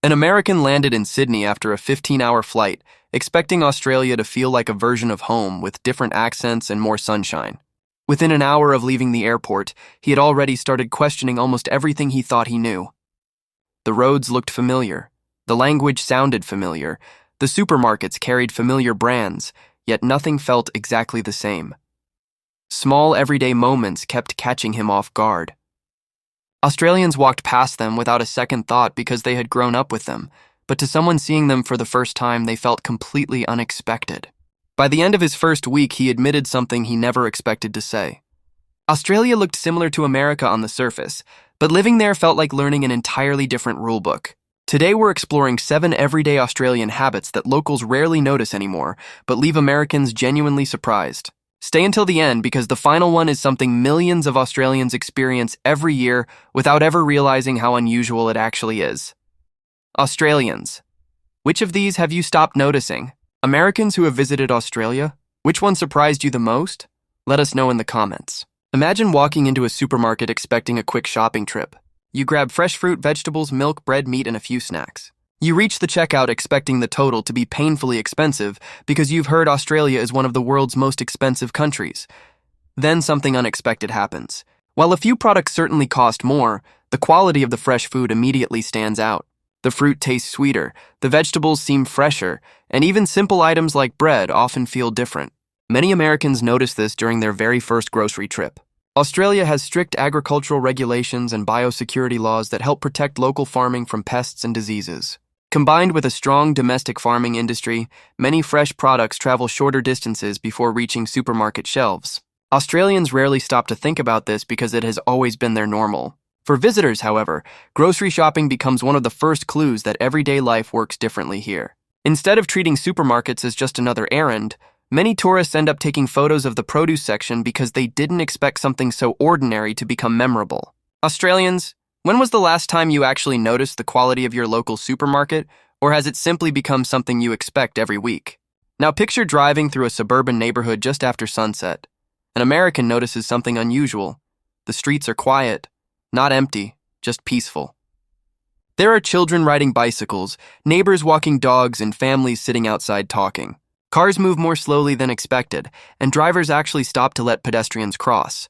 An American landed in Sydney after a 15-hour flight, expecting Australia to feel like a version of home with different accents and more sunshine. Within an hour of leaving the airport, he had already started questioning almost everything he thought he knew. The roads looked familiar. The language sounded familiar. The supermarkets carried familiar brands, yet nothing felt exactly the same. Small everyday moments kept catching him off guard. Australians walked past them without a second thought because they had grown up with them, but to someone seeing them for the first time, they felt completely unexpected. By the end of his first week, he admitted something he never expected to say. Australia looked similar to America on the surface, but living there felt like learning an entirely different rulebook. Today we're exploring 7 everyday Australian habits that locals rarely notice anymore, but leave Americans genuinely surprised. Stay until the end because the final one is something millions of Australians experience every year without ever realizing how unusual it actually is. Australians. Which of these have you stopped noticing? Americans who have visited Australia? Which one surprised you the most? Let us know in the comments. Imagine walking into a supermarket expecting a quick shopping trip. You grab fresh fruit, vegetables, milk, bread, meat, and a few snacks. You reach the checkout expecting the total to be painfully expensive because you've heard Australia is one of the world's most expensive countries. Then something unexpected happens. While a few products certainly cost more, the quality of the fresh food immediately stands out. The fruit tastes sweeter, the vegetables seem fresher, and even simple items like bread often feel different. Many Americans notice this during their very first grocery trip. Australia has strict agricultural regulations and biosecurity laws that help protect local farming from pests and diseases. Combined with a strong domestic farming industry, many fresh products travel shorter distances before reaching supermarket shelves. Australians rarely stop to think about this because it has always been their normal. For visitors, however, grocery shopping becomes one of the first clues that everyday life works differently here. Instead of treating supermarkets as just another errand, many tourists end up taking photos of the produce section because they didn't expect something so ordinary to become memorable. Australians, when was the last time you actually noticed the quality of your local supermarket, or has it simply become something you expect every week? Now picture driving through a suburban neighborhood just after sunset. An American notices something unusual. The streets are quiet, not empty, just peaceful. There are children riding bicycles, neighbors walking dogs, and families sitting outside talking. Cars move more slowly than expected, and drivers actually stop to let pedestrians cross.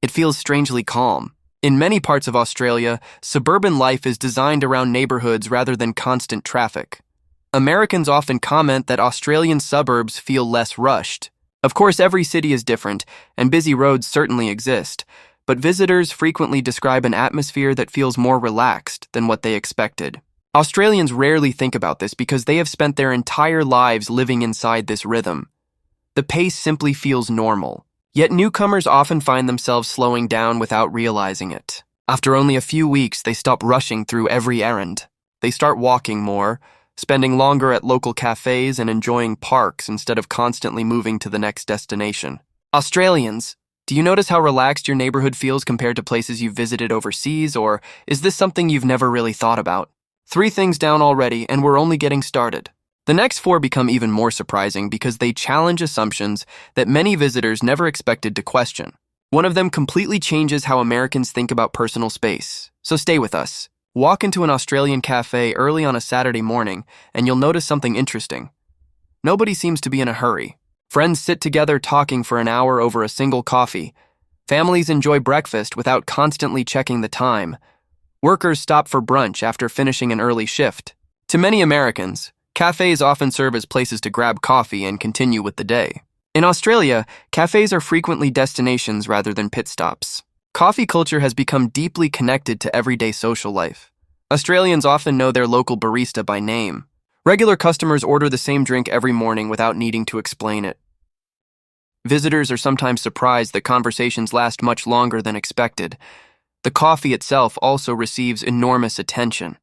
It feels strangely calm. In many parts of Australia, suburban life is designed around neighborhoods rather than constant traffic. Americans often comment that Australian suburbs feel less rushed. Of course, every city is different, and busy roads certainly exist, but visitors frequently describe an atmosphere that feels more relaxed than what they expected. Australians rarely think about this because they have spent their entire lives living inside this rhythm. The pace simply feels normal. Yet newcomers often find themselves slowing down without realizing it. After only a few weeks, they stop rushing through every errand. They start walking more, spending longer at local cafes and enjoying parks instead of constantly moving to the next destination. Australians, do you notice how relaxed your neighborhood feels compared to places you've visited overseas, or is this something you've never really thought about? 3 things down already, and we're only getting started. The next 4 become even more surprising because they challenge assumptions that many visitors never expected to question. One of them completely changes how Americans think about personal space. So stay with us. Walk into an Australian cafe early on a Saturday morning, and you'll notice something interesting. Nobody seems to be in a hurry. Friends sit together talking for an hour over a single coffee. Families enjoy breakfast without constantly checking the time. Workers stop for brunch after finishing an early shift. To many Americans, cafes often serve as places to grab coffee and continue with the day. In Australia, cafes are frequently destinations rather than pit stops. Coffee culture has become deeply connected to everyday social life. Australians often know their local barista by name. Regular customers order the same drink every morning without needing to explain it. Visitors are sometimes surprised that conversations last much longer than expected. The coffee itself also receives enormous attention.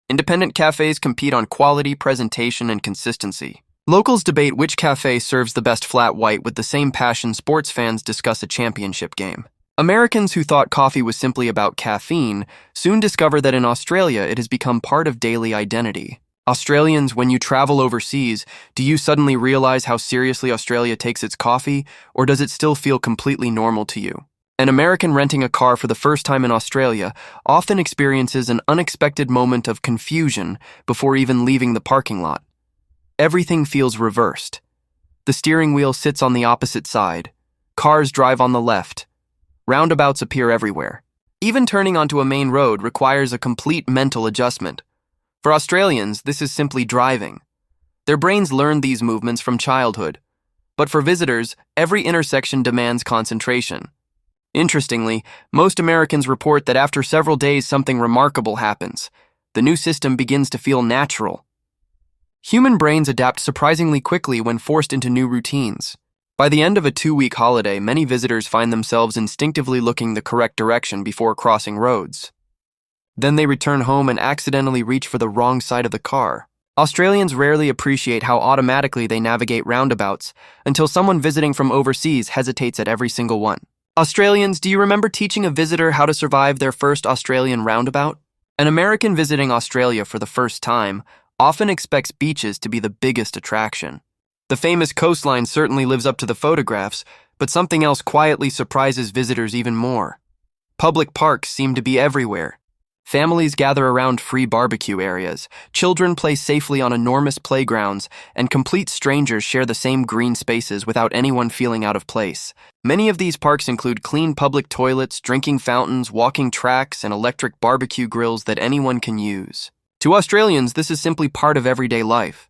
Independent cafes compete on quality, presentation, and consistency. Locals debate which cafe serves the best flat white with the same passion sports fans discuss a championship game. Americans who thought coffee was simply about caffeine soon discover that in Australia it has become part of daily identity. Australians, when you travel overseas, do you suddenly realize how seriously Australia takes its coffee, or does it still feel completely normal to you? An American renting a car for the first time in Australia often experiences an unexpected moment of confusion before even leaving the parking lot. Everything feels reversed. The steering wheel sits on the opposite side. Cars drive on the left. Roundabouts appear everywhere. Even turning onto a main road requires a complete mental adjustment. For Australians, this is simply driving. Their brains learn these movements from childhood. But for visitors, every intersection demands concentration. Interestingly, most Americans report that after several days something remarkable happens. The new system begins to feel natural. Human brains adapt surprisingly quickly when forced into new routines. By the end of a 2-week holiday, many visitors find themselves instinctively looking the correct direction before crossing roads. Then they return home and accidentally reach for the wrong side of the car. Australians rarely appreciate how automatically they navigate roundabouts until someone visiting from overseas hesitates at every single one. Australians, do you remember teaching a visitor how to survive their first Australian roundabout? An American visiting Australia for the first time often expects beaches to be the biggest attraction. The famous coastline certainly lives up to the photographs, but something else quietly surprises visitors even more. Public parks seem to be everywhere. Families gather around free barbecue areas, children play safely on enormous playgrounds, and complete strangers share the same green spaces without anyone feeling out of place. Many of these parks include clean public toilets, drinking fountains, walking tracks, and electric barbecue grills that anyone can use. To Australians, this is simply part of everyday life.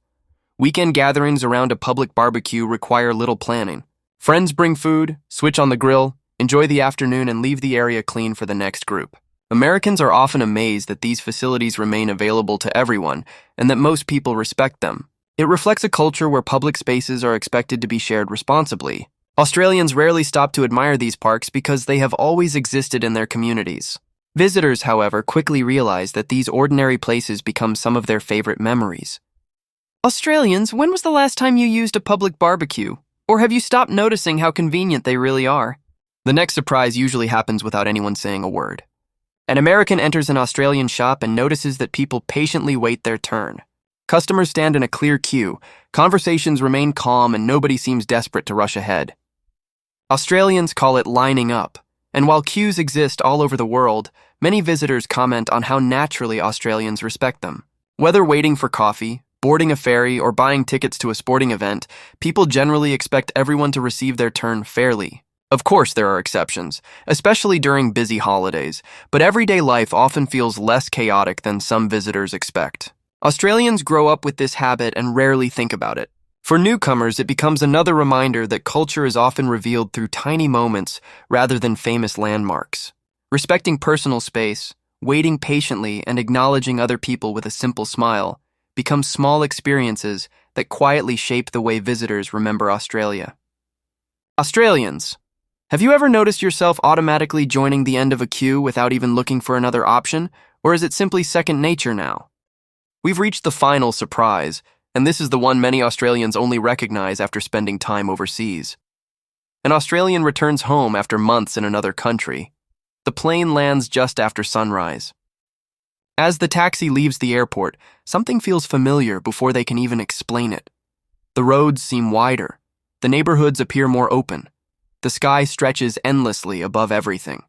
Weekend gatherings around a public barbecue require little planning. Friends bring food, switch on the grill, enjoy the afternoon, and leave the area clean for the next group. Americans are often amazed that these facilities remain available to everyone and that most people respect them. It reflects a culture where public spaces are expected to be shared responsibly. Australians rarely stop to admire these parks because they have always existed in their communities. Visitors, however, quickly realize that these ordinary places become some of their favorite memories. Australians, when was the last time you used a public barbecue? Or have you stopped noticing how convenient they really are? The next surprise usually happens without anyone saying a word. An American enters an Australian shop and notices that people patiently wait their turn. Customers stand in a clear queue, conversations remain calm, and nobody seems desperate to rush ahead. Australians call it lining up, and while queues exist all over the world, many visitors comment on how naturally Australians respect them. Whether waiting for coffee, boarding a ferry, or buying tickets to a sporting event, people generally expect everyone to receive their turn fairly. Of course, there are exceptions, especially during busy holidays, but everyday life often feels less chaotic than some visitors expect. Australians grow up with this habit and rarely think about it. For newcomers, it becomes another reminder that culture is often revealed through tiny moments rather than famous landmarks. Respecting personal space, waiting patiently, and acknowledging other people with a simple smile become small experiences that quietly shape the way visitors remember Australia. Australians, have you ever noticed yourself automatically joining the end of a queue without even looking for another option, or is it simply second nature now? We've reached the final surprise, and this is the one many Australians only recognize after spending time overseas. An Australian returns home after months in another country. The plane lands just after sunrise. As the taxi leaves the airport, something feels familiar before they can even explain it. The roads seem wider. The neighborhoods appear more open. The sky stretches endlessly above everything.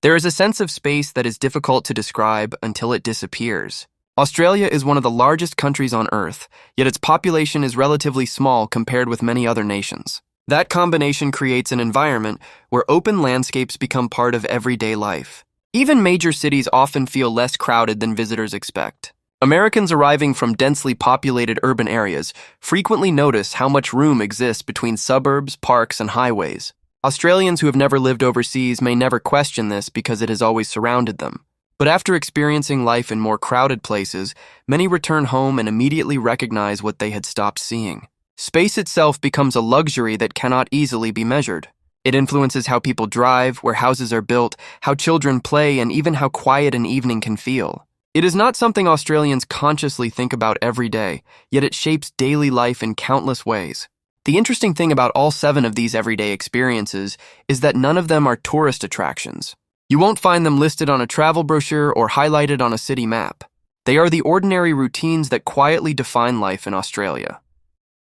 There is a sense of space that is difficult to describe until it disappears. Australia is one of the largest countries on Earth, yet its population is relatively small compared with many other nations. That combination creates an environment where open landscapes become part of everyday life. Even major cities often feel less crowded than visitors expect. Americans arriving from densely populated urban areas frequently notice how much room exists between suburbs, parks, and highways. Australians who have never lived overseas may never question this because it has always surrounded them. But after experiencing life in more crowded places, many return home and immediately recognize what they had stopped seeing. Space itself becomes a luxury that cannot easily be measured. It influences how people drive, where houses are built, how children play, and even how quiet an evening can feel. It is not something Australians consciously think about every day, yet it shapes daily life in countless ways. The interesting thing about all 7 of these everyday experiences is that none of them are tourist attractions. You won't find them listed on a travel brochure or highlighted on a city map. They are the ordinary routines that quietly define life in Australia.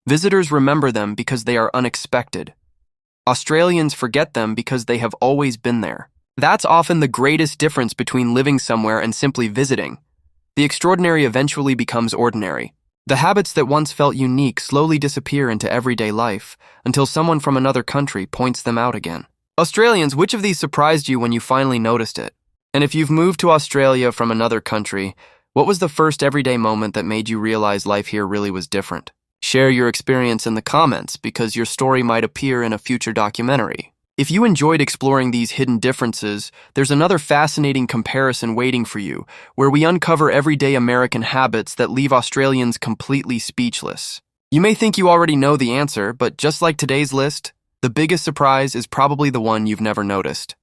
Visitors remember them because they are unexpected. Australians forget them because they have always been there. That's often the greatest difference between living somewhere and simply visiting. The extraordinary eventually becomes ordinary. The habits that once felt unique slowly disappear into everyday life until someone from another country points them out again. Australians, which of these surprised you when you finally noticed it? And if you've moved to Australia from another country, what was the first everyday moment that made you realize life here really was different? Share your experience in the comments because your story might appear in a future documentary. If you enjoyed exploring these hidden differences, there's another fascinating comparison waiting for you, where we uncover everyday American habits that leave Australians completely speechless. You may think you already know the answer, but just like today's list, the biggest surprise is probably the one you've never noticed.